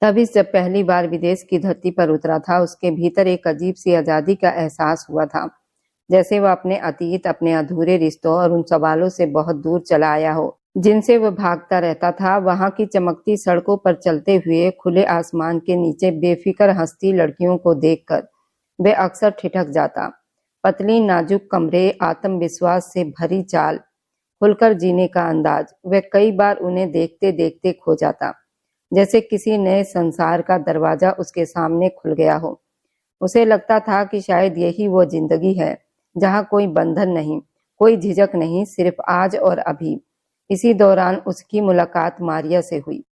तभी जब पहली बार विदेश की धरती पर उतरा था, उसके भीतर एक अजीब सी आजादी का एहसास हुआ था, जैसे वह अपने अतीत, अपने अधूरे रिश्तों और उन सवालों से बहुत दूर चला आया हो जिनसे वह भागता रहता था। वहां की चमकती सड़कों पर चलते हुए, खुले आसमान के नीचे बेफिक्र हंसती लड़कियों को देखकर वे अक्सर ठिठक जाता। पतली नाजुक कमरे, आत्मविश्वास से भरी चाल, खुलकर जीने का अंदाज, वह कई बार उन्हें देखते देखते खो जाता, जैसे किसी नए संसार का दरवाजा उसके सामने खुल गया हो। उसे लगता था कि शायद यही वो जिंदगी है जहाँ कोई बंधन नहीं, कोई झिझक नहीं, सिर्फ आज और अभी। इसी दौरान उसकी मुलाकात मारिया से हुई।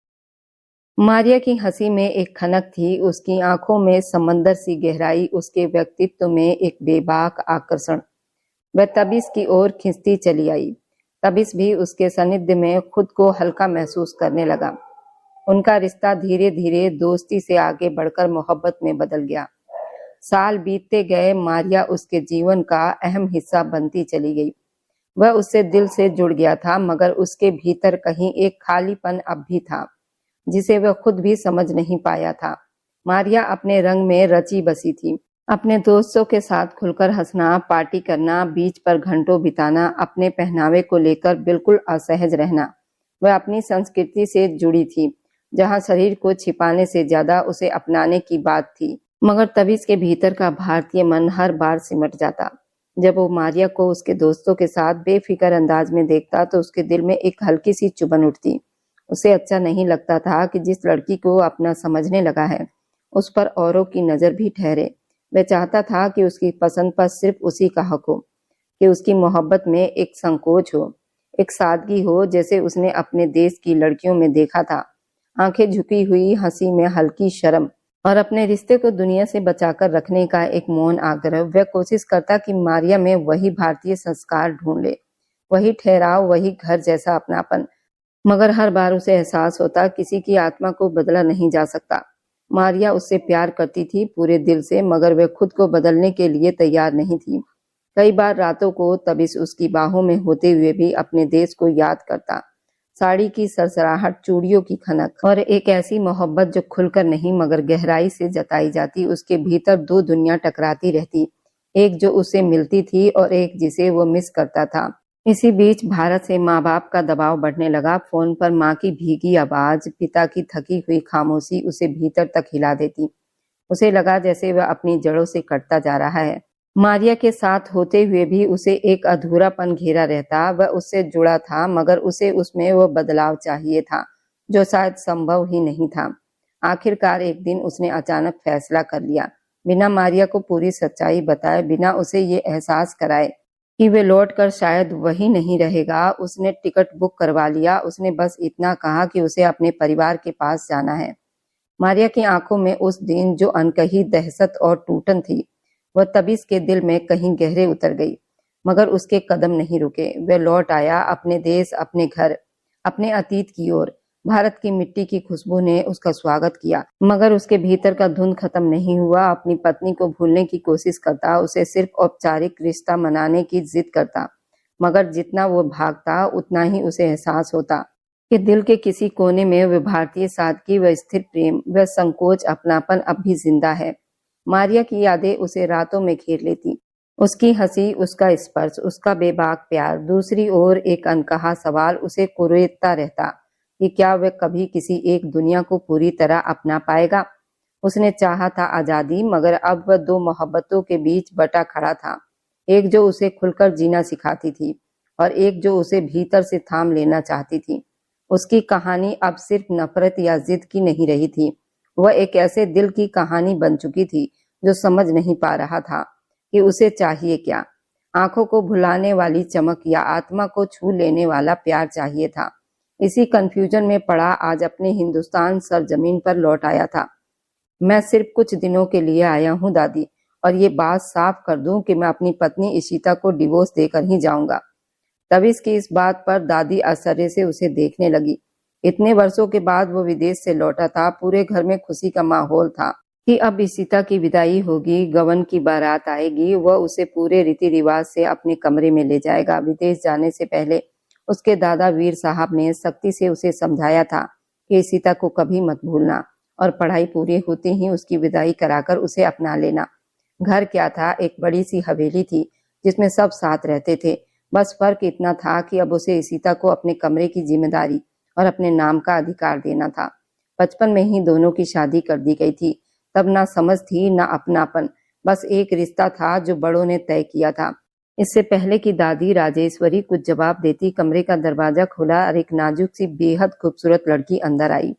मारिया की हंसी में एक खनक थी, उसकी आंखों में समंदर सी गहराई, उसके व्यक्तित्व में एक बेबाक आकर्षण। वह तबीस की ओर खिंचती चली आई। तबीस भी उसके सानिध्य में खुद को हल्का महसूस करने लगा। उनका रिश्ता धीरे धीरे दोस्ती से आगे बढ़कर मोहब्बत में बदल गया। साल बीतते गए, मारिया उसके जीवन का अहम हिस्सा बनती चली गई। वह उससे दिल से जुड़ गया था, मगर उसके भीतर कहीं एक खालीपन अब भी था, जिसे वह खुद भी समझ नहीं पाया था। मारिया अपने रंग में रची बसी थी। अपने दोस्तों के साथ खुलकर हंसना, पार्टी करना, बीच पर घंटों बिताना, अपने पहनावे को लेकर बिल्कुल असहज रहना। वह अपनी संस्कृति से जुड़ी थी, जहाँ शरीर को छिपाने से ज्यादा उसे अपनाने की बात थी। मगर तभी इसके भीतर का भारतीय मन हर बार सिमट जाता। जब वो मारिया को उसके दोस्तों के साथ बेफिक्र अंदाज में देखता तो उसके दिल में एक हल्की सी चुभन उठती। उसे अच्छा नहीं लगता था कि जिस लड़की को अपना समझने लगा है, उस पर औरों की नजर भी ठहरे। वह चाहता था कि उसकी पसंद पर सिर्फ उसी का हक हो, कि उसकी मोहब्बत में एक संकोच हो, एक सादगी हो, जैसे उसने अपने देश की लड़कियों में देखा था। आंखें झुकी हुई, हंसी में हल्की शर्म, और अपने रिश्ते को दुनिया से बचाकर रखने का एक मौन आग्रह। वह कोशिश करता कि मारिया में वही भारतीय संस्कार ढूंढ ले, वही ठहराव, वही घर जैसा अपनापन। मगर हर बार उसे एहसास होता किसी की आत्मा को बदला नहीं जा सकता। मारिया उससे प्यार करती थी पूरे दिल से, मगर वह खुद को बदलने के लिए तैयार नहीं थी। कई बार रातों को तबिस उसकी बाहों में होते हुए भी अपने देश को याद करता। साड़ी की सरसराहट, चूड़ियों की खनक, और एक ऐसी मोहब्बत जो खुलकर नहीं मगर गहराई से जताई जाती। उसके भीतर दो दुनिया टकराती रहती, एक जो उसे मिलती थी और एक जिसे वो मिस करता था। इसी बीच भारत से माँ बाप का दबाव बढ़ने लगा। फोन पर माँ की भीगी आवाज, पिता की थकी हुई खामोशी उसे भीतर तक हिला देती। उसे लगा जैसे वह अपनी जड़ों से कटता जा रहा है। मारिया के साथ होते हुए भी उसे एक अधूरापन घेरा रहता। वह उससे जुड़ा था, मगर उसे उसमें वो बदलाव चाहिए था जो शायद संभव ही नहीं था। आखिरकार एक दिन उसने अचानक फैसला कर लिया, बिना मारिया को पूरी सच्चाई बताए, बिना उसे ये एहसास कराए कि वे लौटकर शायद वही नहीं रहेगा। उसने टिकट बुक करवा लिया। उसने बस इतना कहा कि उसे अपने परिवार के पास जाना है। मारिया की आंखों में उस दिन जो अनकही दहशत और टूटन थी, वह तबीस के दिल में कहीं गहरे उतर गई। मगर उसके कदम नहीं रुके। वह लौट आया अपने देश, अपने घर, अपने अतीत की ओर। भारत की मिट्टी की खुशबू ने उसका स्वागत किया, मगर उसके भीतर का धुंध खत्म नहीं हुआ। अपनी पत्नी को भूलने की कोशिश करता, उसे सिर्फ औपचारिक रिश्ता मनाने की जिद करता। मगर जितना वो भागता, उतना ही उसे एहसास होता कि दिल के किसी कोने में वह भारतीय सादगी, वह स्थिर प्रेम, वह संकोच, अपनापन अब भी जिंदा है। मारिया की यादें उसे रातों में घेर लेती। उसकी हंसी, उसका स्पर्श, उसका बेबाक प्यार। दूसरी ओर एक अनकहा सवाल उसे कुरेदता रहता कि क्या वह कभी किसी एक दुनिया को पूरी तरह अपना पाएगा। उसने चाहा था आजादी, मगर अब वह दो मोहब्बतों के बीच बटा खड़ा था। एक जो उसे खुलकर जीना सिखाती थी, और एक जो उसे भीतर से थाम लेना चाहती थी। उसकी कहानी अब सिर्फ नफरत या जिद की नहीं रही थी, वह एक ऐसे दिल की कहानी बन चुकी थी जो समझ नहीं पा रहा था कि उसे चाहिए क्या। आंखों को भुलाने वाली चमक या आत्मा को छू लेने वाला प्यार चाहिए था। इसी कंफ्यूजन में पड़ा आज अपने हिंदुस्तान सरजमीन पर लौट आया था। मैं सिर्फ कुछ दिनों के लिए आया हूँ दादी, और ये बात साफ कर दूं कि मैं अपनी पत्नी इशिता को डिवोर्स देकर ही जाऊंगा। तभी इसकी इस बात पर दादी आश्चर्य से उसे देखने लगी। इतने वर्षों के बाद वो विदेश से लौटा था। पूरे घर में खुशी का माहौल था कि अब इशिता की विदाई होगी, गवन की बारात आएगी, वह उसे पूरे रीति रिवाज से अपने कमरे में ले जाएगा। विदेश जाने से पहले उसके दादा वीर साहब ने सख्ती से उसे समझाया था कि इशिता को कभी मत भूलना, और पढ़ाई पूरी होते ही उसकी विदाई कराकर उसे अपना लेना। घर क्या था, एक बड़ी सी हवेली थी जिसमें सब साथ रहते थे। बस फर्क इतना था कि अब उसे इशिता को अपने कमरे की जिम्मेदारी और अपने नाम का अधिकार देना था। बचपन में ही दोनों की शादी कर दी गई थी। तब ना समझ थी ना अपनापन, बस एक रिश्ता था जो बड़ों ने तय किया था। इससे पहले कि दादी राजेश्वरी कुछ जवाब देती, कमरे का दरवाजा खुला और एक नाजुक सी बेहद खूबसूरत लड़की अंदर आई।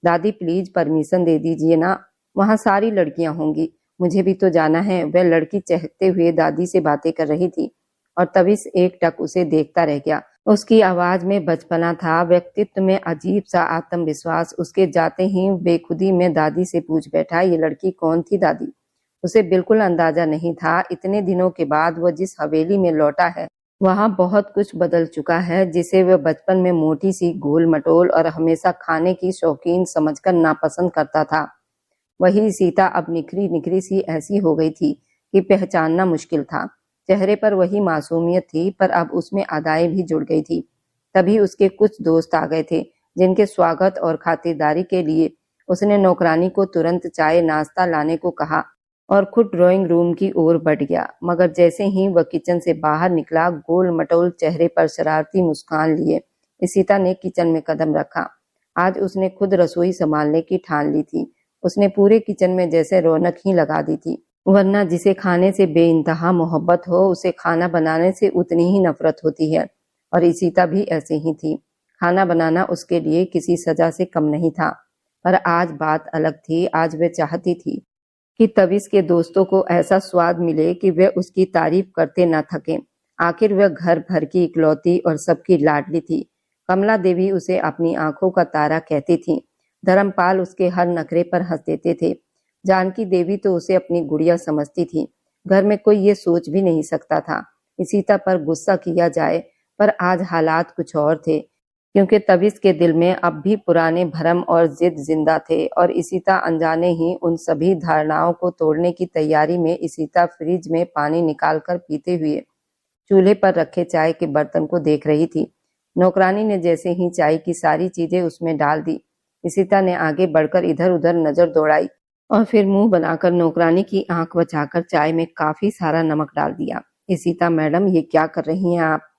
दादी प्लीज परमिशन दे दीजिए ना, वहाँ सारी लड़कियां होंगी, मुझे भी तो जाना है। वह लड़की चहकते हुए दादी से बातें कर रही थी और तभी एक टक उसे देखता रह गया। उसकी आवाज में बचपना था, व्यक्तित्व में अजीब सा आत्मविश्वास। उसके जाते ही बेखुदी में दादी से पूछ बैठा, ये लड़की कौन थी दादी? उसे बिल्कुल अंदाजा नहीं था। इतने दिनों के बाद वह जिस हवेली में लौटा है वहां बहुत कुछ बदल चुका है। जिसे वह बचपन में मोटी सी, गोल मटोल और हमेशा खाने की शौकीन समझकर नापसंद करता था, वही सीता अब निखरी निखरी सी ऐसी हो गई थी कि पहचानना मुश्किल था। चेहरे पर वही मासूमियत थी, पर अब उसमें अदाएं भी जुड़ गई थी। तभी उसके कुछ दोस्त आ गए थे जिनके स्वागत और खातिरदारी के लिए उसने नौकरानी को तुरंत चाय नाश्ता लाने को कहा और खुद ड्राइंग रूम की ओर बढ़ गया। मगर जैसे ही वह किचन से बाहर निकला, गोल मटोल चेहरे पर शरारती मुस्कान लिए इशिता ने किचन में कदम रखा। आज उसने खुद रसोई संभालने की ठान ली थी। उसने पूरे किचन में जैसे रौनक ही लगा दी थी। वरना जिसे खाने से बेइंतहा मोहब्बत हो, उसे खाना बनाने से उतनी ही नफरत होती है। और इशिता भी ऐसे ही थी। खाना बनाना उसके लिए किसी सजा से कम नहीं था। पर आज बात अलग थी। आज वह चाहती थी कि तविश के दोस्तों को ऐसा स्वाद मिले कि वे उसकी तारीफ करते न थकें। आखिर वह घर भर की इकलौती और सबकी लाडली थी। कमला देवी उसे अपनी आंखों का तारा कहती थी। धर्मपाल उसके हर नखरे पर हंस देते थे। जानकी देवी तो उसे अपनी गुड़िया समझती थी। घर में कोई ये सोच भी नहीं सकता था इशिता पर गुस्सा किया जाए, पर आज हालात कुछ और थे। क्योंकि तविश के दिल में अब भी पुराने भरम और जिद जिंदा थे और इशिता अनजाने ही उन सभी धारणाओं को तोड़ने की तैयारी में इशिता फ्रिज में पानी निकालकर पीते हुए चूल्हे पर रखे चाय के बर्तन को देख रही थी। नौकरानी ने जैसे ही चाय की सारी चीजें उसमें डाल दी, इशिता ने आगे बढ़कर इधर उधर नजर दौड़ाई और फिर मुंह बनाकर नौकरानी की आंख बचाकर चाय में काफी सारा नमक डाल दिया। इशिता मैडम, ये क्या कर रही हैं आप?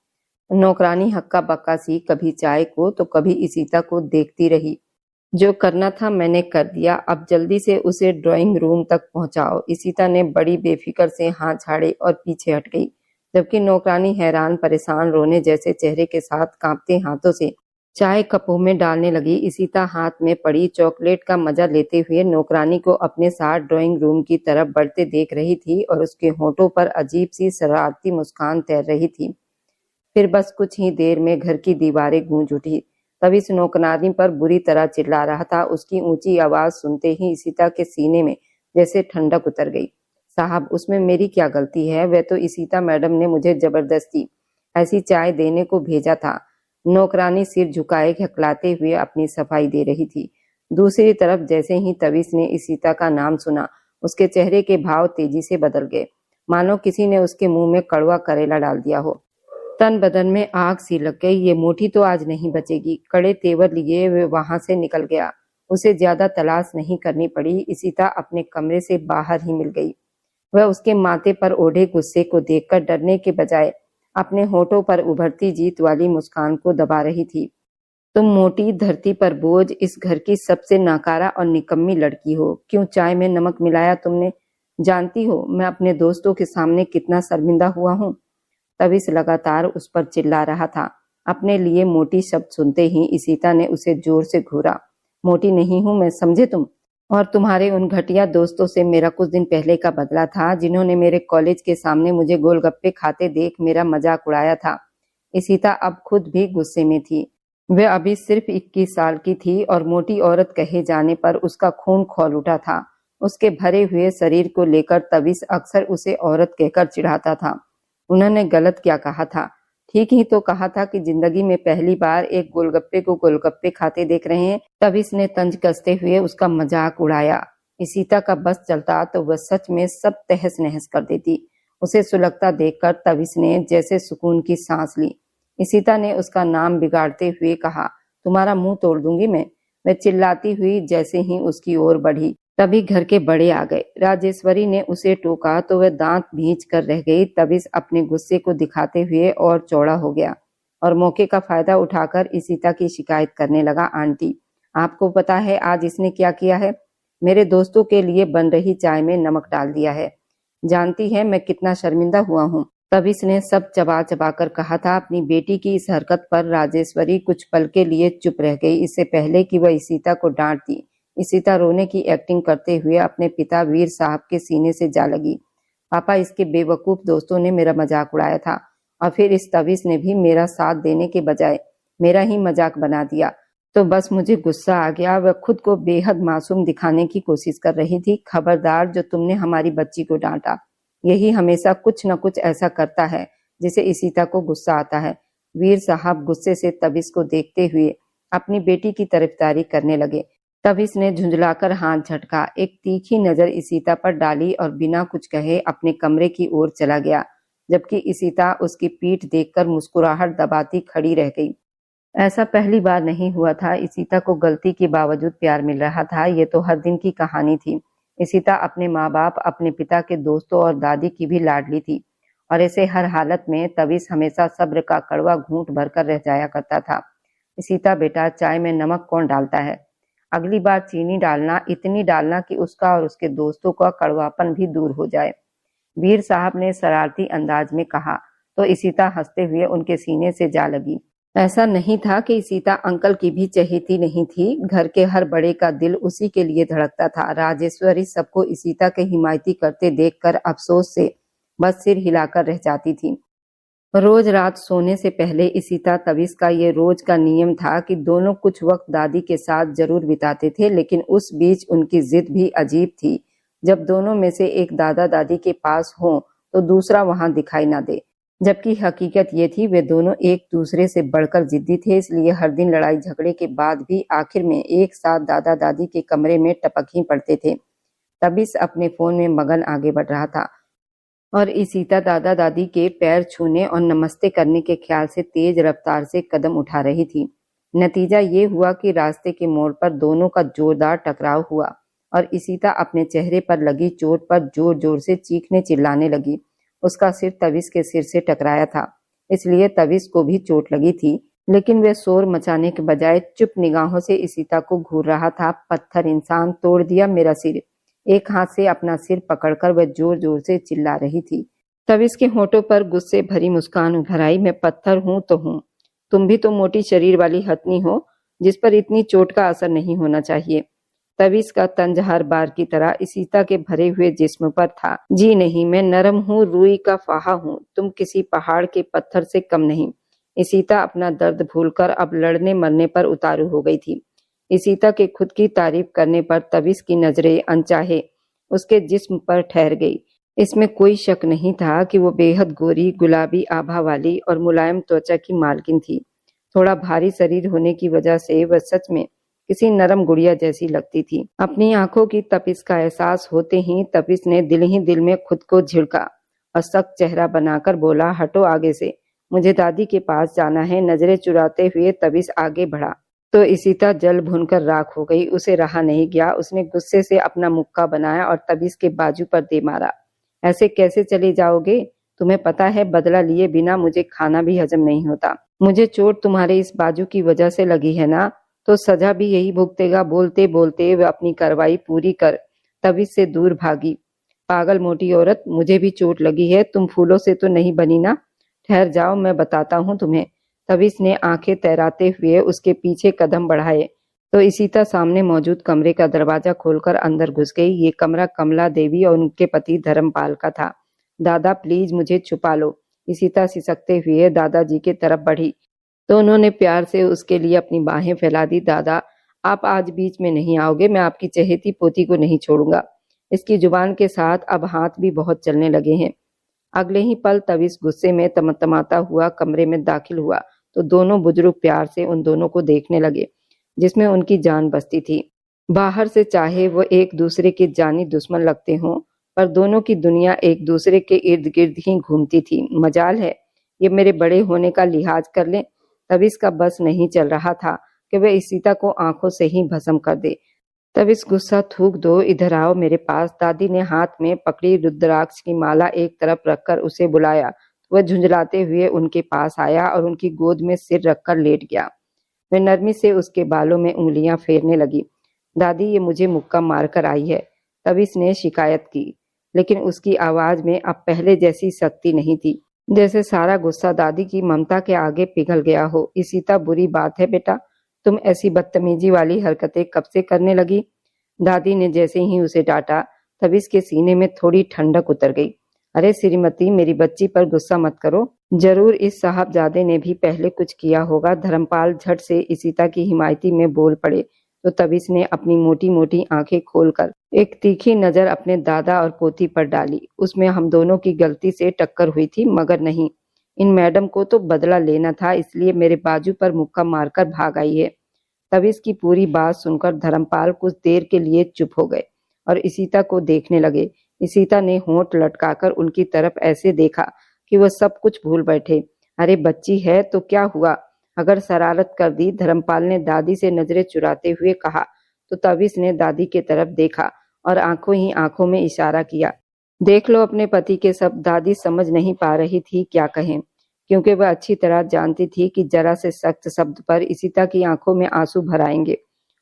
नौकरानी हक्का बक्का सी कभी चाय को तो कभी इशिता को देखती रही। जो करना था मैंने कर दिया, अब जल्दी से उसे ड्राइंग रूम तक पहुंचाओ। इशिता ने बड़ी बेफिक्र से हाथ झाड़े और पीछे हट गई, जबकि नौकरानी हैरान परेशान रोने जैसे चेहरे के साथ कांपते हाथों से चाय कपों में डालने लगी। इशिता हाथ में पड़ी चॉकलेट का मजा लेते हुए नौकरानी को अपने साथ ड्राइंग रूम की तरफ बढ़ते देख रही थी और उसके होठों पर अजीब सी शरारती मुस्कान तैर रही थी। फिर बस कुछ ही देर में घर की दीवारें गूंज उठी। तभी इस नौकरानी पर बुरी तरह चिल्ला रहा था। उसकी ऊंची आवाज सुनते ही इशिता के सीने में जैसे ठंडक उतर गई। साहब, उसमें मेरी क्या गलती है? वह तो इशिता मैडम ने मुझे जबरदस्ती ऐसी चाय देने को भेजा था। नौकरानी सिर झुकाए हकलाते हुए अपनी सफाई दे रही थी। दूसरी तरफ जैसे ही तविश ने इशिता का नाम सुना, उसके चेहरे के भाव तेजी से बदल गए, मानो किसी ने उसके मुंह में कड़वा करेला डाल दिया हो। तन बदन में आग सी लग गई। ये मोटी तो आज नहीं बचेगी। कड़े तेवर लिए वे वहां से निकल गया। उसे ज्यादा तलाश नहीं करनी पड़ी। इशिता अपने कमरे से बाहर ही मिल गई। वह उसके माथे पर ओढ़े गुस्से को देखकर डरने के बजाय अपने होठों पर उभरती जीत वाली मुस्कान को दबा रही थी। तुम मोटी, धरती पर बोझ, इस घर की सबसे नाकारा और निकम्मी लड़की हो। क्यों चाय में नमक मिलाया तुमने? जानती हो मैं अपने दोस्तों के सामने कितना शर्मिंदा हुआ हूँ। तविश लगातार उस पर चिल्ला रहा था। अपने लिए मोटी शब्द सुनते ही इशिता ने उसे जोर से घूरा। मोटी नहीं हूं मैं, समझे तुम? और तुम्हारे उन घटिया दोस्तों से मेरा कुछ दिन पहले का बदला था, जिन्होंने मेरे कॉलेज के सामने मुझे गोलगप्पे खाते देख मेरा मजाक उड़ाया था। इशिता अब खुद भी गुस्से में थी। वह अभी सिर्फ 21 साल की थी और मोटी औरत कहे जाने पर उसका खून खौल उठा था। उसके भरे हुए शरीर को लेकर तविश अक्सर उसे औरत कहकर चिढ़ाता था। उन्होंने गलत क्या कहा था? ठीक ही तो कहा था कि जिंदगी में पहली बार एक गोलगप्पे को गोलगप्पे खाते देख रहे हैं। तविश ने तंज कसते हुए उसका मजाक उड़ाया। इशिता का बस चलता तो वह सच में सब तहस नहस कर देती। उसे सुलगता देखकर तविश ने जैसे सुकून की सांस ली। इशिता ने उसका नाम बिगाड़ते हुए कहा, तुम्हारा मुंह तोड़ दूंगी मैं। वह चिल्लाती हुई जैसे ही उसकी ओर बढ़ी, तभी घर के बड़े आ गए। राजेश्वरी ने उसे टोका तो वह दांत भींच कर रह गई। तभी अपने गुस्से को दिखाते हुए और चौड़ा हो गया और मौके का फायदा उठाकर इशिता की शिकायत करने लगा। आंटी, आपको पता है आज इसने क्या किया है? मेरे दोस्तों के लिए बन रही चाय में नमक डाल दिया है। जानती है मैं कितना शर्मिंदा हुआ हूँ। तभी इसने सब चबा चबा कर कहा था। अपनी बेटी की इस हरकत पर राजेश्वरी कुछ पल के लिए चुप रह गई, इससे पहले कि वह इशिता को डांट दी। इशिता रोने की एक्टिंग करते हुए अपने पिता वीर साहब के सीने से जा लगी। पापा, इसके बेवकूफ दोस्तों ने मेरा मजाक उड़ाया था और फिर इस तविश ने भी मेरा साथ देने के बजाय मेरा ही मजाक बना दिया, तो बस मुझे गुस्सा आ गया। वह खुद को बेहद मासूम दिखाने की कोशिश कर रही थी। खबरदार, जो तुमने हमारी बच्ची को डांटा। यही हमेशा कुछ न कुछ ऐसा करता है जिसे इशिता को गुस्सा आता है। वीर साहब गुस्से से तविश को देखते हुए अपनी बेटी की तरफदारी करने लगे। तविश ने झुंझलाकर हाथ झटका, एक तीखी नजर इशिता पर डाली और बिना कुछ कहे अपने कमरे की ओर चला गया, जबकि इशिता उसकी पीठ देखकर मुस्कुराहट दबाती खड़ी रह गई। ऐसा पहली बार नहीं हुआ था। इशिता को गलती के बावजूद प्यार मिल रहा था। ये तो हर दिन की कहानी थी। इशिता अपने माँ बाप, अपने पिता के दोस्तों और दादी की भी लाडली थी और ऐसे हर हालत में तविश हमेशा सब्र का कड़वा घूंट भरकर रह जाया करता था। इशिता बेटा, चाय में नमक कौन डालता है? अगली बार चीनी डालना, इतनी डालना कि उसका और उसके दोस्तों का कड़वापन भी दूर हो जाए, वीर साहब ने शरारती अंदाज में कहा। तो इशिता हंसते हुए उनके सीने से जा लगी। ऐसा नहीं था कि इशिता अंकल की भी चहेती नहीं थी। घर के हर बड़े का दिल उसी के लिए धड़कता था। राजेश्वरी सबको इशिता के हिमायती करते देखकर अफसोस से बस सिर हिलाकर रह जाती थी। रोज रात सोने से पहले इशिता तविश का ये रोज का नियम था कि दोनों कुछ वक्त दादी के साथ जरूर बिताते थे, लेकिन उस बीच उनकी जिद भी अजीब थी। जब दोनों में से एक दादा दादी के पास हो तो दूसरा वहां दिखाई ना दे, जबकि हकीकत ये थी वे दोनों एक दूसरे से बढ़कर जिद्दी थे। इसलिए हर दिन लड़ाई झगड़े के बाद भी आखिर में एक साथ दादा दादी के कमरे में टपक ही पड़ते थे। तविश अपने फोन में मगन आगे बढ़ रहा था और इशिता दादा दादी के पैर छूने और नमस्ते करने के ख्याल से तेज रफ्तार से कदम उठा रही थी। नतीजा ये हुआ कि रास्ते के मोड़ पर दोनों का जोरदार टकराव हुआ और इशिता अपने चेहरे पर लगी चोट पर जोर जोर से चीखने चिल्लाने लगी। उसका सिर तविश के सिर से टकराया था, इसलिए तविश को भी चोट लगी थी, लेकिन वे शोर मचाने के बजाय चुप निगाहों से इशिता को घूर रहा था। पत्थर इंसान, तोड़ दिया मेरा सिर। एक हाथ से अपना सिर पकड़कर वह जोर जोर से चिल्ला रही थी। तविश के होठों पर गुस्से भरी मुस्कान उभर आई। मैं पत्थर हूं तो हूं, तुम भी तो मोटी शरीर वाली हथनी हो जिस पर इतनी चोट का असर नहीं होना चाहिए। तविश का तंज हर बार की तरह इशिता के भरे हुए जिस्म पर था। जी नहीं, मैं नरम हूँ, रूई का फाहा हूँ, तुम किसी पहाड़ के पत्थर से कम नहीं। इशिता अपना दर्द भूलकर अब लड़ने मरने पर उतारू हो गई थी। इशिता के खुद की तारीफ करने पर तविश की नजरें अनचाहे उसके जिस्म पर ठहर गई। इसमें कोई शक नहीं था कि वो बेहद गोरी, गुलाबी आभा वाली और मुलायम त्वचा की मालकिन थी। थोड़ा भारी शरीर होने की वजह से वह सच में किसी नरम गुड़िया जैसी लगती थी। अपनी आंखों की तपिश का एहसास होते ही तविश ने दिल ही दिल में खुद को झिड़का और सख्त चेहरा बनाकर बोला, हटो आगे से, मुझे दादी के पास जाना है। नजरें चुराते हुए तविश आगे बढ़ा तो इशिता जल भुनकर राख हो गई। उसे रहा नहीं गया, उसने गुस्से से अपना मुक्का बनाया और तविश के बाजू पर दे मारा। ऐसे कैसे चले जाओगे? तुम्हें पता है बदला लिए बिना मुझे खाना भी हजम नहीं होता। मुझे चोट तुम्हारे इस बाजू की वजह से लगी है ना, तो सजा भी यही भुगतेगा। बोलते बोलते वह अपनी कार्रवाई पूरी कर तविश से दूर भागी। पागल मोटी औरत, मुझे भी चोट लगी है, तुम फूलों से तो नहीं बनी ना। ठहर जाओ, मैं बताता हूँ तुम्हें। तविश ने आंखें तैराते हुए उसके पीछे कदम बढ़ाए तो इशिता सामने मौजूद कमरे का दरवाजा खोलकर अंदर घुस गई। ये कमरा कमला देवी और उनके पति धर्मपाल का था। दादा प्लीज मुझे छुपा लो, इशिता सिसकते हुए दादाजी की तरफ बढ़ी तो उन्होंने प्यार से उसके लिए अपनी बाहें फैला दी। दादा, आप आज बीच में नहीं आओगे, मैं आपकी चहेती पोती को नहीं छोड़ूंगा। इसकी जुबान के साथ अब हाथ भी बहुत चलने लगे हैं। अगले ही पल तविश गुस्से में तमतमाता हुआ कमरे में दाखिल हुआ तो दोनों बुजुर्ग प्यार से उन दोनों को देखने लगे जिसमें उनकी जान बसती थी। बाहर से चाहे वो एक दूसरे के जानी दुश्मन लगते हों, पर दोनों की दुनिया एक दूसरे के इर्द गिर्द ही घूमती थी। मजाल है ये मेरे बड़े होने का लिहाज कर लें। तविश का बस नहीं चल रहा था। कि वह इशिता को आंखों से ही भस्म कर दे। तब इस गुस्सा थूक दो, इधर आओ मेरे पास। दादी ने हाथ में पकड़ी रुद्राक्ष की माला एक तरफ रखकर उसे बुलाया। वह झुंझलाते हुए उनके पास आया और उनकी गोद में सिर रखकर लेट गया। वह नरमी से उसके बालों में उंगलियां फेरने लगी। दादी, ये मुझे मुक्का मारकर आई है, तब इसने शिकायत की, लेकिन उसकी आवाज में अब पहले जैसी सख्ती नहीं थी, जैसे सारा गुस्सा दादी की ममता के आगे पिघल गया हो। इशिता, बुरी बात है बेटा, तुम ऐसी बदतमीजी वाली हरकतें कब से करने लगी? दादी ने जैसे ही उसे डांटा, तब इसके सीने में थोड़ी ठंडक उतर गई। अरे श्रीमती, मेरी बच्ची पर गुस्सा मत करो। जरूर इस साहबजादे ने भी पहले कुछ किया होगा। धर्मपाल झट से इशिता की हिमायती में बोल पड़े, तो तब इसने अपनी मोटी मोटी आंखें खोलकर एक तीखी नजर अपने दादा और पोती पर डाली। उसमें हम दोनों की गलती से टक्कर हुई थी, मगर नहीं, इन मैडम को तो बदला लेना था, इसलिए मेरे बाजू पर मुक्का मारकर भाग आई है। तब इसकी पूरी बात सुनकर धर्मपाल कुछ देर के लिए चुप हो गए और इशिता को देखने लगे। इशिता ने होंठ लटकाकर उनकी तरफ ऐसे देखा कि वह सब कुछ भूल बैठे। अरे बच्ची है तो क्या हुआ, अगर शरारत कर दी? धर्मपाल ने दादी से नजरें चुराते हुए कहा। तो तब इसने दादी की तरफ देखा और आंखों ही आंखों में इशारा किया। देख लो अपने पति के शब्द। दादी समझ नहीं पा रही थी क्या कहें, क्योंकि वह अच्छी तरह जानती थी कि जरा से सख्त शब्द पर इशिता की आंखों में आंसू भर आएंगे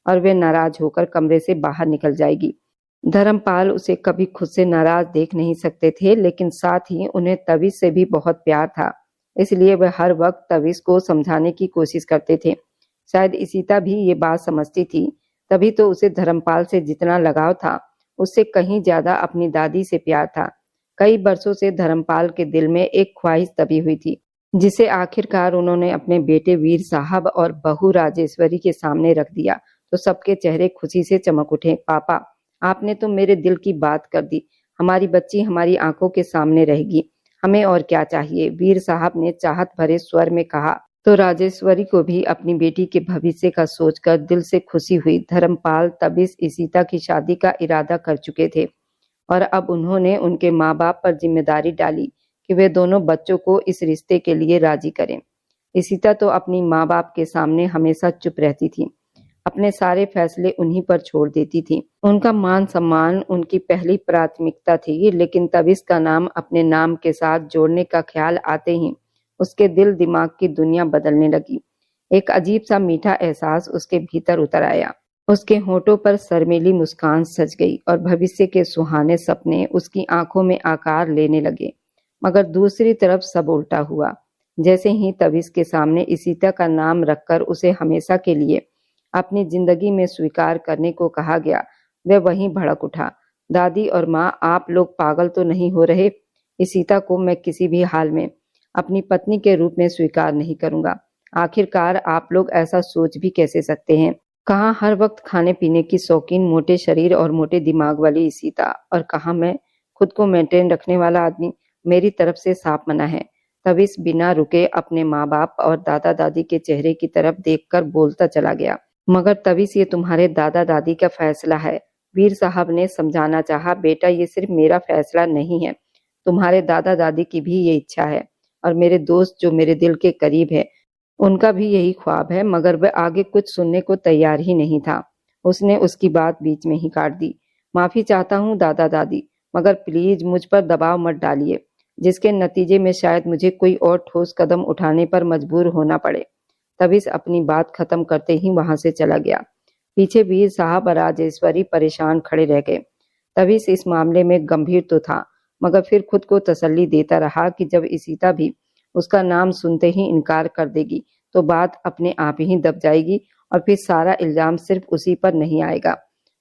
और वे नाराज होकर कमरे से बाहर निकल जाएगी। धर्मपाल उसे कभी खुद से नाराज देख नहीं सकते थे, लेकिन साथ ही उन्हें तविश से भी बहुत प्यार था, इसलिए वह हर वक्त तविश को समझाने की कोशिश करते थे। शायद इशिता भी ये बात समझती थी, तभी तो उसे धर्मपाल से जितना लगाव था, उससे कहीं ज्यादा अपनी दादी से प्यार था। कई बरसों से धर्मपाल के दिल में एक ख्वाहिश दबी हुई थी, जिसे आखिरकार उन्होंने अपने बेटे वीर साहब और बहू राजेश्वरी के सामने रख दिया तो सबके चेहरे खुशी से चमक उठे। पापा, आपने तो मेरे दिल की बात कर दी। हमारी बच्ची हमारी आंखों के सामने रहेगी, हमें और क्या चाहिए? वीर साहब ने चाहत भरे स्वर में कहा। तो राजेश्वरी को भी अपनी बेटी के भविष्य का सोचकर दिल से खुशी हुई। धर्मपाल तब इस इशिता की शादी का इरादा कर चुके थे और अब उन्होंने उनके माँ बाप पर जिम्मेदारी डाली कि वे दोनों बच्चों को इस रिश्ते के लिए राजी करें। इशिता तो अपनी माँ बाप के सामने हमेशा चुप रहती थी, अपने सारे फैसले उन्हीं पर छोड़ देती थी। उनका मान सम्मान उनकी पहली प्राथमिकता थी, लेकिन तब इसका नाम अपने नाम के साथ जोड़ने का ख्याल आते ही उसके दिल दिमाग की दुनिया बदलने लगी। एक अजीब सा मीठा एहसास उसके भीतर उतर आया। उसके होठों पर शर्मीली मुस्कान सज गई और भविष्य के सुहाने सपने उसकी आंखों में आकार लेने लगे। मगर दूसरी तरफ सब उल्टा हुआ। जैसे ही तविश के सामने इशिता का नाम रखकर उसे हमेशा के लिए अपनी जिंदगी में स्वीकार करने को कहा गया, वह वहीं भड़क उठा। दादी और माँ, आप लोग पागल तो नहीं हो रहे? इशिता को मैं किसी भी हाल में अपनी पत्नी के रूप में स्वीकार नहीं करूंगा। आखिरकार आप लोग ऐसा सोच भी कैसे सकते हैं? कहाँ हर वक्त खाने पीने की शौकीन मोटे शरीर और मोटे दिमाग वाली इशिता, और कहाँ मैं खुद को मेंटेन रखने वाला आदमी। मेरी तरफ से साफ मना है। तविश बिना रुके अपने माँ बाप और दादा दादी के चेहरे की तरफ देखकर बोलता चला गया। मगर तविश, ये तुम्हारे दादा दादी का फैसला है। वीर साहब ने समझाना चाहा। बेटा, ये सिर्फ मेरा फैसला नहीं है, तुम्हारे दादा दादी की भी ये इच्छा है, और मेरे दोस्त जो मेरे दिल के करीब है उनका भी यही ख्वाब है। मगर वह आगे कुछ सुनने को तैयार ही नहीं था। उसने उसकी बात बीच में ही काट दी। माफी चाहता हूँ दादा दादी, मगर प्लीज मुझ पर दबाव मत डालिए, जिसके नतीजे में शायद मुझे कोई और ठोस कदम उठाने पर मजबूर होना पड़े। तविश अपनी बात खत्म करते ही वहां से चला गया। पीछे वीर साहब और राजेश्वरी परेशान खड़े रह गए। तविश इस मामले में गंभीर तो था, मगर फिर खुद को तसल्ली देता रहा कि जब इशिता भी उसका नाम सुनते ही इनकार कर देगी तो बात अपने आप ही दब जाएगी और फिर सारा इल्जाम सिर्फ उसी पर नहीं आएगा।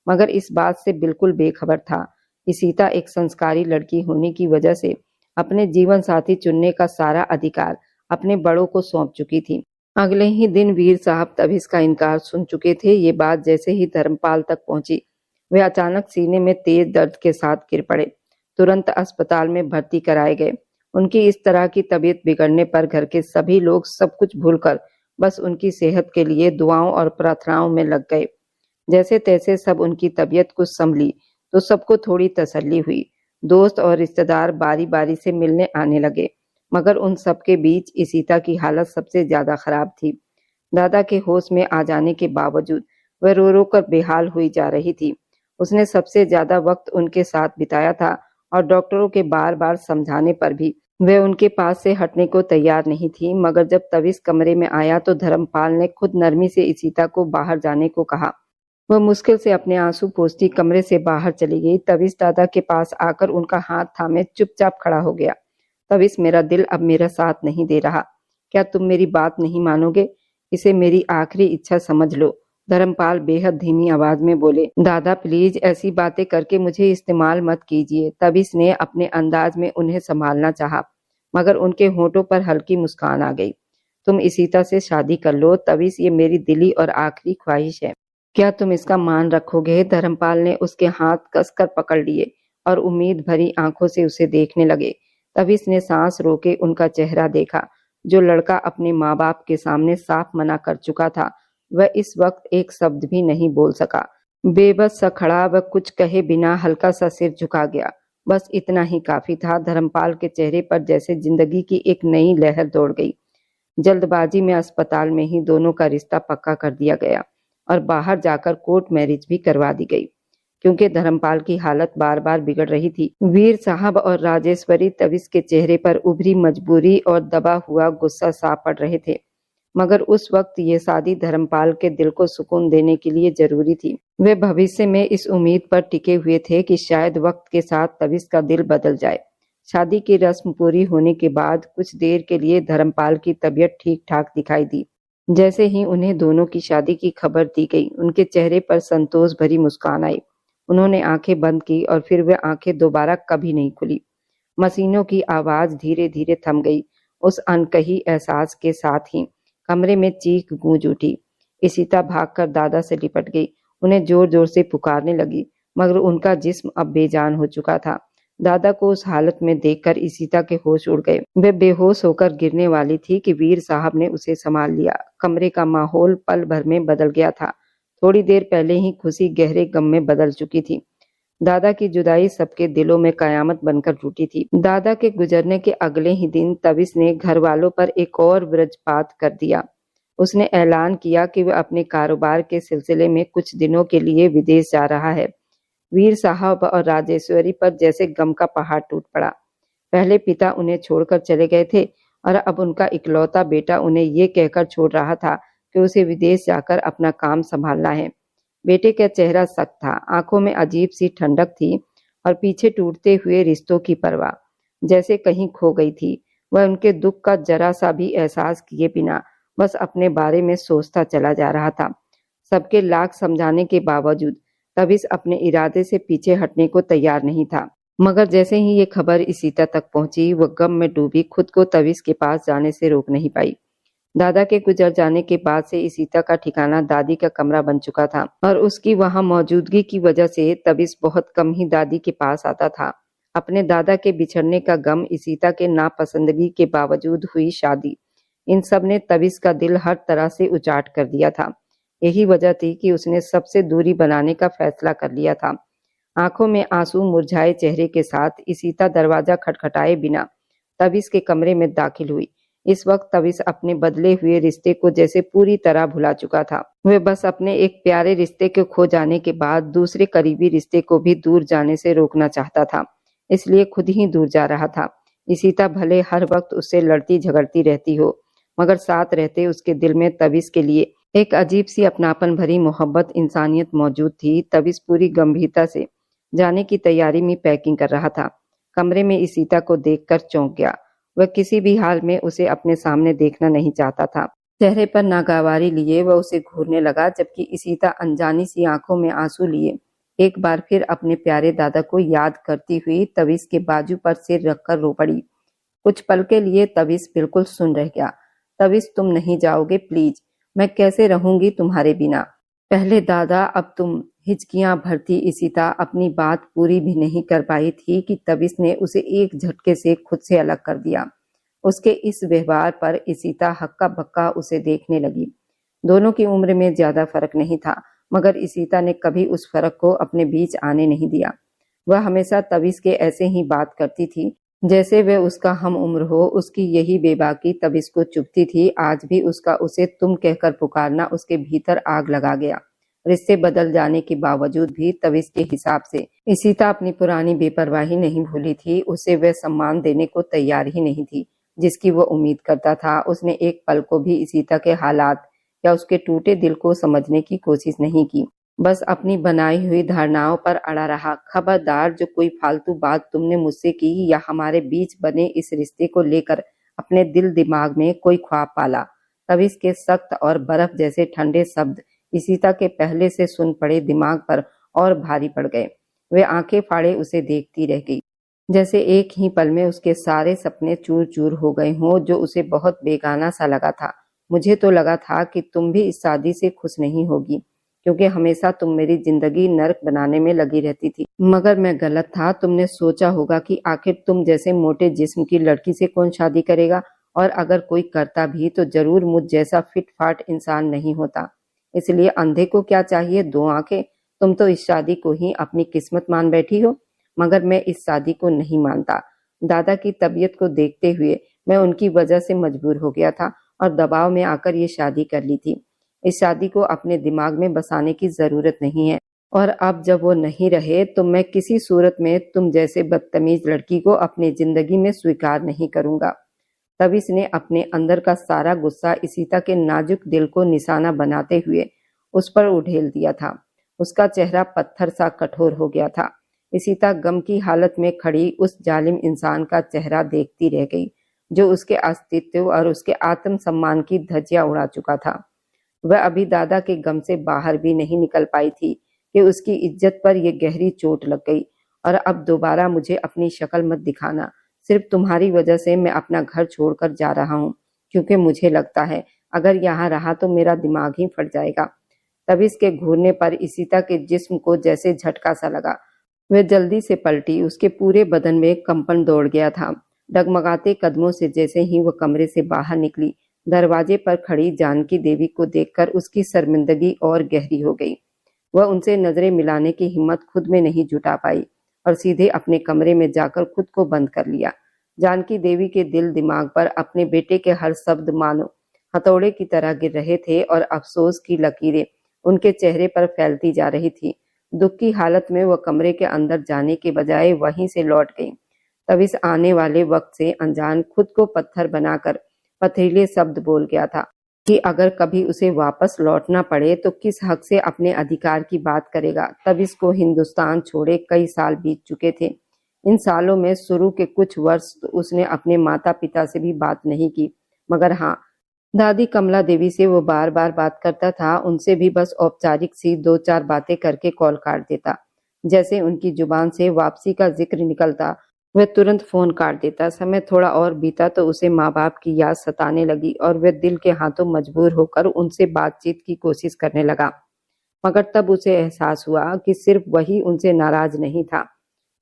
मगर इस बात से बिल्कुल बेखबर था। इशिता एक संस्कारी लड़की होने की वजह से अपने जीवन साथी चुनने का सारा अधिकार अपने बड़ों को सौंप चुकी थी। अगले ही दिन वीर साहब तविश का इनकार सुन चुके थे। ये बात जैसे ही धर्मपाल तक पहुंची, वे अचानक सीने में तेज दर्द के साथ गिर पड़े। तुरंत अस्पताल में भर्ती कराए गए। उनकी इस तरह की तबीयत बिगड़ने पर घर के सभी लोग सब कुछ भूलकर बस उनकी सेहत के लिए दुआओं और प्रार्थनाओं में लग गए। जैसे तैसे सब उनकी तबीयत कुछ संभली तो सबको थोड़ी तसल्ली हुई। दोस्त और रिश्तेदार बारी बारी से मिलने आने लगे, मगर उन सबके बीच इशिता की हालत सबसे ज्यादा खराब थी। दादा के होश में आ जाने के बावजूद वह रो रो कर बेहाल हुई जा रही थी। उसने सबसे ज्यादा वक्त उनके साथ बिताया था और डॉक्टरों के बार बार समझाने पर भी वह उनके पास से हटने को तैयार नहीं थी। मगर जब तविस कमरे में आया तो धर्मपाल ने खुद नरमी से इशिता को बाहर जाने को कहा। वह मुश्किल से अपने आंसू पोंछती कमरे से बाहर चली गई। तविस दादा के पास आकर उनका हाथ थामे चुपचाप खड़ा हो गया। तविस, मेरा दिल अब मेरा साथ नहीं दे रहा। क्या तुम मेरी बात नहीं मानोगे? इसे मेरी आखिरी इच्छा समझ लो। धर्मपाल बेहद धीमी आवाज में बोले। दादा प्लीज ऐसी बातें करके मुझे इस्तेमाल मत कीजिए। तविस ने अपने अंदाज में उन्हें संभालना चाहा, मगर उनके होठों पर हल्की मुस्कान आ गई। तुम इशिता से शादी कर लो तविस, ये मेरी दिली और आखिरी ख्वाहिश है। क्या तुम इसका मान रखोगे? धर्मपाल ने उसके हाथ कसकर पकड़ लिए और उम्मीद भरी आंखों से उसे देखने लगे। तविस ने सांस रोके उनका चेहरा देखा। जो लड़का अपने माँ बाप के सामने साफ मना कर चुका था, वह इस वक्त एक शब्द भी नहीं बोल सका। बेबस सा खड़ा, वह कुछ कहे बिना हल्का सा सिर झुका गया। बस इतना ही काफी था। धर्मपाल के चेहरे पर जैसे जिंदगी की एक नई लहर दौड़ गई। जल्दबाजी में अस्पताल में ही दोनों का रिश्ता पक्का कर दिया गया और बाहर जाकर कोर्ट मैरिज भी करवा दी गई, क्योंकि धर्मपाल की हालत बार बार बिगड़ रही थी। वीर साहब और राजेश्वरी तविस के चेहरे पर उभरी मजबूरी और दबा हुआ गुस्सा साफ पड़ रहे थे, मगर उस वक्त ये शादी धर्मपाल के दिल को सुकून देने के लिए जरूरी थी। वे भविष्य में इस उम्मीद पर टिके हुए थे कि शायद वक्त के साथ तविस का दिल बदल जाए। शादी की रस्म पूरी होने के बाद कुछ देर के लिए धर्मपाल की तबीयत ठीक ठाक दिखाई दी। जैसे ही उन्हें दोनों की शादी की खबर दी गई, उनके चेहरे पर संतोष भरी मुस्कान आई। उन्होंने आंखें बंद की और फिर वे आंखें दोबारा कभी नहीं खुली। मशीनों की आवाज धीरे धीरे थम गई। उस अनकही एहसास के साथ ही कमरे में चीख गूंज उठी। इशिता भागकर दादा से लिपट गई, उन्हें जोर जोर से पुकारने लगी, मगर उनका जिस्म अब बेजान हो चुका था। दादा को उस हालत में देखकर इशिता के होश उड़ गए। वे बेहोश होकर गिरने वाली थी कि वीर साहब ने उसे संभाल लिया। कमरे का माहौल पल भर में बदल गया था। थोड़ी देर पहले ही खुशी गहरे गम में बदल चुकी थी। दादा की जुदाई सबके दिलों में कयामत बनकर टूटी थी। दादा के गुजरने के अगले ही दिन तविस ने घर वालों पर एक और वज्रपात कर दिया। उसने ऐलान किया कि वह अपने कारोबार के सिलसिले में कुछ दिनों के लिए विदेश जा रहा है। वीर साहब और राजेश्वरी पर जैसे गम का पहाड़ टूट पड़ा। पहले पिता उन्हें छोड़कर चले गए थे और अब उनका इकलौता बेटा उन्हें ये कहकर छोड़ रहा था कि उसे विदेश जाकर अपना काम संभालना है। बेटे का चेहरा सख्त था, आंखों में अजीब सी ठंडक थी और पीछे टूटते हुए रिश्तों की परवाह जैसे कहीं खो गई थी। वह उनके दुख का जरा सा भी एहसास किए बिना बस अपने बारे में सोचता चला जा रहा था। सबके लाख समझाने के बावजूद तविस अपने इरादे से पीछे हटने को तैयार नहीं था। मगर जैसे ही ये खबर इशिता तक पहुंची, वह गम में डूबी खुद को तविस के पास जाने से रोक नहीं पाई। दादा के गुजर जाने के बाद से इशिता का ठिकाना दादी का कमरा बन चुका था और उसकी वहां मौजूदगी की वजह से तविस बहुत कम ही दादी के पास आता था। अपने दादा के बिछड़ने का गम, इशिता के नापसंदगी के बावजूद हुई शादी, इन सब ने तविस का दिल हर तरह से उचाट कर दिया था। यही वजह थी कि उसने सबसे दूरी बनाने का फैसला कर लिया था। आंखों में आंसू मुरझाए चेहरे के साथ इशिता दरवाजा खटखटाए बिना तविस के कमरे में दाखिल हुई। इस वक्त तविस अपने बदले हुए रिश्ते को जैसे पूरी तरह भुला चुका था। वह बस अपने एक प्यारे रिश्ते के खो जाने के बाद दूसरे करीबी रिश्ते को भी दूर जाने से रोकना चाहता था, इसलिए खुद ही दूर जा रहा था। इशिता भले हर वक्त उससे लड़ती झगड़ती रहती हो, मगर साथ रहते उसके दिल में तविस के लिए एक अजीब सी अपनापन भरी मोहब्बत, इंसानियत मौजूद थी। तविस पूरी गंभीरता से जाने की तैयारी में पैकिंग कर रहा था। कमरे में इशिता को देखकर चौंक गया। वह किसी भी हाल में उसे अपने सामने देखना नहीं चाहता था। चेहरे पर नागवारी लिए वह उसे घूरने लगा, जबकि इशिता अनजानी सी आंखों में आंसू लिए एक बार फिर अपने प्यारे दादा को याद करती हुई तविस के बाजू पर सिर रखकर रो पड़ी। कुछ पल के लिए तविस बिल्कुल सुन रह गया। तविस, तुम नहीं जाओगे प्लीज, मैं कैसे रहूंगी तुम्हारे बिना। पहले दादा, अब तुम। हिचकियां भरती इशिता अपनी बात पूरी भी नहीं कर पाई थी कि तविस ने उसे एक झटके से खुद से अलग कर दिया। उसके इस व्यवहार पर इशिता हक्का बक्का उसे देखने लगी। दोनों की उम्र में ज्यादा फर्क नहीं था, मगर इशिता ने कभी उस फर्क को अपने बीच आने नहीं दिया। वह हमेशा तविस के ऐसे ही बात करती थी जैसे वह उसका हम उम्र हो। उसकी यही बेबाकी तविस को चुभती थी। आज भी उसका उसे तुम कहकर पुकारना उसके भीतर आग लगा गया। रिश्ते बदल जाने के बावजूद भी तविस के हिसाब से इशिता अपनी पुरानी बेपरवाही नहीं भूली थी। उसे वह सम्मान देने को तैयार ही नहीं थी जिसकी वो उम्मीद करता था। उसने एक पल को भी इशिता के हालात या उसके टूटे दिल को समझने की कोशिश नहीं की। बस अपनी बनाई हुई धारणाओं पर अड़ा रहा। खबरदार, जो कोई फालतू बात तुमने मुझसे की या हमारे बीच बने इस रिश्ते को लेकर अपने दिल दिमाग में कोई ख्वाब पाला। तब इसके सख्त और बर्फ जैसे ठंडे शब्द इशिता के पहले से सुन पड़े दिमाग पर और भारी पड़ गए। वे आंखें फाड़े उसे देखती रह गई, जैसे एक ही पल में उसके सारे सपने चूर चूर हो गए हों, जो उसे बहुत बेगाना सा लगा था। मुझे तो लगा था कि तुम भी इस शादी से खुश नहीं होगी, क्योंकि हमेशा तुम मेरी जिंदगी नर्क बनाने में लगी रहती थी। मगर मैं गलत था। तुमने सोचा होगा कि आखिर तुम जैसे मोटे जिस्म की लड़की से कौन शादी करेगा, और अगर कोई करता भी तो जरूर मुझ जैसा फिट फाट इंसान नहीं होता। इसलिए अंधे को क्या चाहिए, दो आंखें। तुम तो इस शादी को ही अपनी किस्मत मान बैठी हो, मगर मैं इस शादी को नहीं मानता। दादा की तबीयत को देखते हुए मैं उनकी वजह से मजबूर हो गया था और दबाव में आकर ये शादी कर ली थी। इस शादी को अपने दिमाग में बसाने की जरूरत नहीं है, और अब जब वो नहीं रहे तो मैं किसी सूरत में तुम जैसे बदतमीज लड़की को अपनी जिंदगी में स्वीकार नहीं करूंगा। तब इसने अपने अंदर का सारा गुस्सा इशिता के नाजुक दिल को निशाना बनाते हुए उस पर उड़ेल दिया था। उसका चेहरा पत्थर सा कठोर हो गया था। इशिता गम की हालत में खड़ी उस जालिम इंसान का चेहरा देखती रह गई, जो उसके अस्तित्व और उसके आत्मसम्मान की धज्जियां उड़ा चुका था। वह अभी दादा के गम से बाहर भी नहीं निकल पाई थी कि उसकी इज्जत पर यह गहरी चोट लग गई। और अब दोबारा मुझे अपनी शक्ल मत दिखाना। सिर्फ तुम्हारी वजह से मैं अपना घर छोड़कर जा रहा हूँ, क्योंकि मुझे लगता है अगर यहाँ रहा तो मेरा दिमाग ही फट जाएगा। तभी इसके घूरने पर इशिता के जिस्म को जैसे झटका सा लगा। वह जल्दी से पलटी। उसके पूरे बदन में कंपन दौड़ गया था। डगमगाते कदमों से जैसे ही वह कमरे से बाहर निकली, दरवाजे पर खड़ी जानकी देवी को देखकर उसकी शर्मिंदगी और गहरी हो गई। वह उनसे नजरें मिलाने की हिम्मत खुद में नहीं जुटा पाई और सीधे अपने कमरे में जाकर खुद को बंद कर लिया। जानकी देवी के दिल दिमाग पर अपने बेटे के हर शब्द मानो हथौड़े की तरह गिर रहे थे और अफसोस की लकीरें उनके चेहरे पर फैलती जा रही थी। दुख की हालत में वह कमरे के अंदर जाने के बजाय वहीं से लौट गई। तब इस आने वाले वक्त से अनजान खुद को पत्थर बनाकर पथरीले शब्द बोल गया था कि अगर कभी उसे वापस लौटना पड़े तो किस हक से अपने अधिकार की बात करेगा। तब इसको हिंदुस्तान छोड़े कई साल बीत चुके थे। इन सालों में शुरू के कुछ वर्ष तो उसने अपने माता पिता से भी बात नहीं की, मगर हाँ, दादी कमला देवी से वो बार बार बात करता था। उनसे भी बस औपचारिक सी दो चार बातें करके कॉल काट देता। जैसे उनकी जुबान से वापसी का जिक्र निकलता वह तुरंत फोन काट देता। समय थोड़ा और बीता तो उसे माँ बाप की याद सताने लगी और वह दिल के हाथों मजबूर होकर उनसे बातचीत की कोशिश करने लगा। मगर तब उसे एहसास हुआ कि सिर्फ वही उनसे नाराज नहीं था,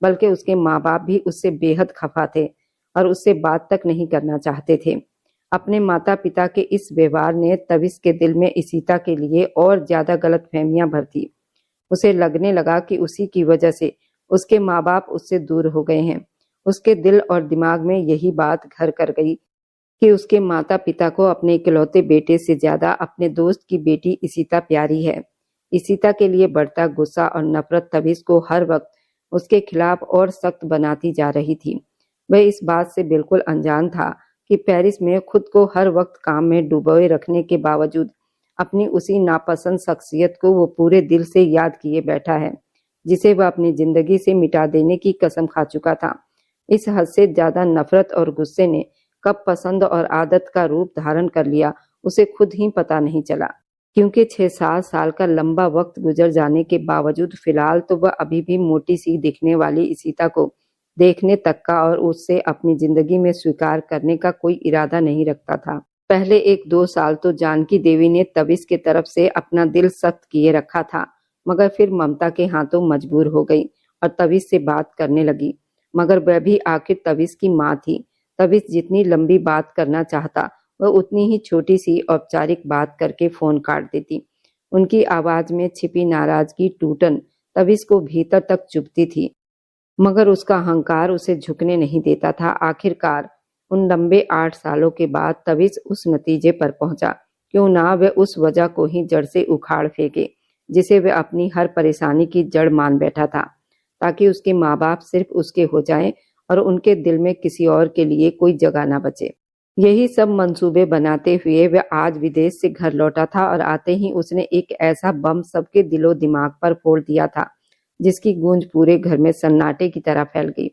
बल्कि उसके माँ बाप भी उससे बेहद खफा थे और उससे बात तक नहीं करना चाहते थे। अपने माता पिता के इस व्यवहार ने तविस के दिल में इशिता के लिए और ज्यादा गलतफहमियां भर दी। उसे लगने लगा कि उसी की वजह से उसके माँ बाप उससे दूर हो गए हैं। उसके दिल और दिमाग में यही बात घर कर गई कि उसके माता पिता को अपने इकलौते बेटे से ज्यादा अपने दोस्त की बेटी इशिता प्यारी है। इशिता के लिए बढ़ता गुस्सा और नफरत तविस को हर वक्त उसके खिलाफ और सख्त बनाती जा रही थी। वह इस बात से बिल्कुल अनजान था कि पेरिस में खुद को हर वक्त काम में डुबोए रखने के बावजूद अपनी उसी नापसंद शख्सियत को वो पूरे दिल से याद किए बैठा है, जिसे वह अपनी जिंदगी से मिटा देने की कसम खा चुका था। इस हद से ज्यादा नफरत और गुस्से ने कब पसंद और आदत का रूप धारण कर लिया, उसे खुद ही पता नहीं चला। क्योंकि 6-7 साल का लंबा वक्त गुजर जाने के बावजूद फिलहाल तो वह अभी भी मोटी सी दिखने वाली इशिता को देखने तक का और उससे अपनी जिंदगी में स्वीकार करने का कोई इरादा नहीं रखता था। पहले 1-2 साल तो जानकी देवी ने तविस के तरफ से अपना दिल सख्त किए रखा था, मगर फिर ममता के हाथों मजबूर हो गई और तविस से बात करने लगी। मगर वह भी आखिर तविस की माँ थी। तविस जितनी लंबी बात करना चाहता वह उतनी ही छोटी सी औपचारिक बात करके फोन काट देती। उनकी आवाज में छिपी नाराजगी टूटन तविस को भीतर तक चुभती थी। मगर उसका अहंकार उसे झुकने नहीं देता था। आखिरकार उन लंबे 8 सालों के बाद तविश उस नतीजे पर पहुंचा, क्यों ना वह उस वजह को ही जड़ से उखाड़ फेंके जिसे वह अपनी हर परेशानी की जड़ मान बैठा था, ताकि उसके माँ बाप सिर्फ उसके हो जाएं और उनके दिल में किसी और के लिए कोई जगह ना बचे। यही सब मंसूबे बनाते हुए वह आज विदेश से घर लौटा था और आते ही उसने एक ऐसा बम सबके दिलो दिमाग पर फोड़ दिया था जिसकी गूंज पूरे घर में सन्नाटे की तरह फैल गई।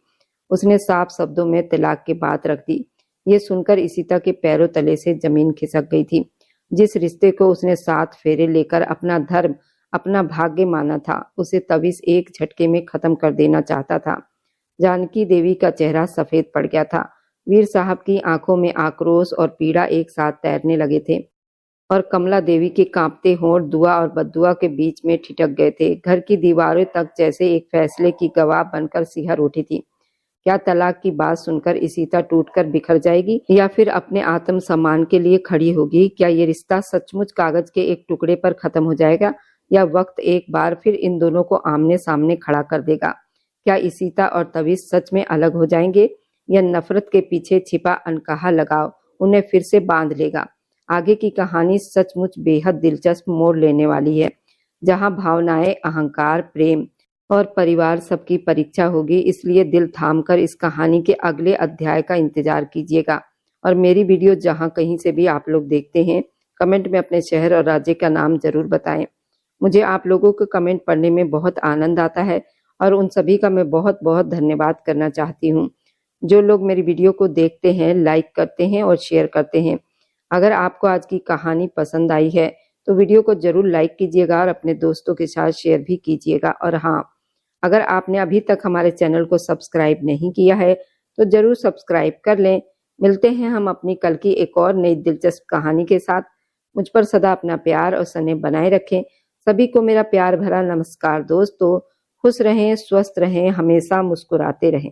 उसने साफ शब्दों में तलाक की बात रख दी। ये सुनकर इशिता के पैरों तले से जमीन खिसक गई थी। जिस रिश्ते को उसने 7 फेरे लेकर अपना धर्म, अपना भाग्य माना था, उसे तविश एक झटके में खत्म कर देना चाहता था। जानकी देवी का चेहरा सफेद पड़ गया था। वीर साहब की आंखों में आक्रोश और पीड़ा एक साथ तैरने लगे थे और कमला देवी के कांपते होंठ दुआ और बद्दुआ के बीच में ठिठक गए थे। घर की दीवारें तक जैसे एक फैसले की गवाह बनकर सिहर उठी थी। क्या तलाक की बात सुनकर इशिता टूटकर बिखर जाएगी या फिर अपने आत्मसम्मान के लिए खड़ी होगी? क्या ये रिश्ता सचमुच कागज के एक टुकड़े पर खत्म हो जाएगा या वक्त एक बार फिर इन दोनों को आमने सामने खड़ा कर देगा? क्या इशिता और तविश सच में अलग हो जाएंगे या नफरत के पीछे छिपा अनकहा लगाव उन्हें फिर से बांध लेगा? आगे की कहानी सचमुच बेहद दिलचस्प मोड़ लेने वाली है, जहां भावनाएं, अहंकार, प्रेम और परिवार सबकी परीक्षा होगी। इसलिए दिल थामकर इस कहानी के अगले अध्याय का इंतजार कीजिएगा। और मेरी वीडियो जहां कहीं से भी आप लोग देखते हैं, कमेंट में अपने शहर और राज्य का नाम जरूर बताएं। मुझे आप लोगों के कमेंट पढ़ने में बहुत आनंद आता है और उन सभी का मैं बहुत बहुत धन्यवाद करना चाहती हूँ। जो लोग मेरी वीडियो को देखते हैं, लाइक करते हैं और शेयर करते हैं। अगर आपको आज की कहानी पसंद आई है तो वीडियो को जरूर लाइक कीजिएगा और अपने दोस्तों के साथ शेयर भी कीजिएगा। और हाँ, अगर आपने अभी तक हमारे चैनल को सब्सक्राइब नहीं किया है तो जरूर सब्सक्राइब कर लें। मिलते हैं हम अपनी कल की एक और नई दिलचस्प कहानी के साथ। मुझ पर सदा अपना प्यार और स्नेह बनाए रखें। सभी को मेरा प्यार भरा नमस्कार दोस्तों। खुश रहें, स्वस्थ रहें, हमेशा मुस्कुराते रहें।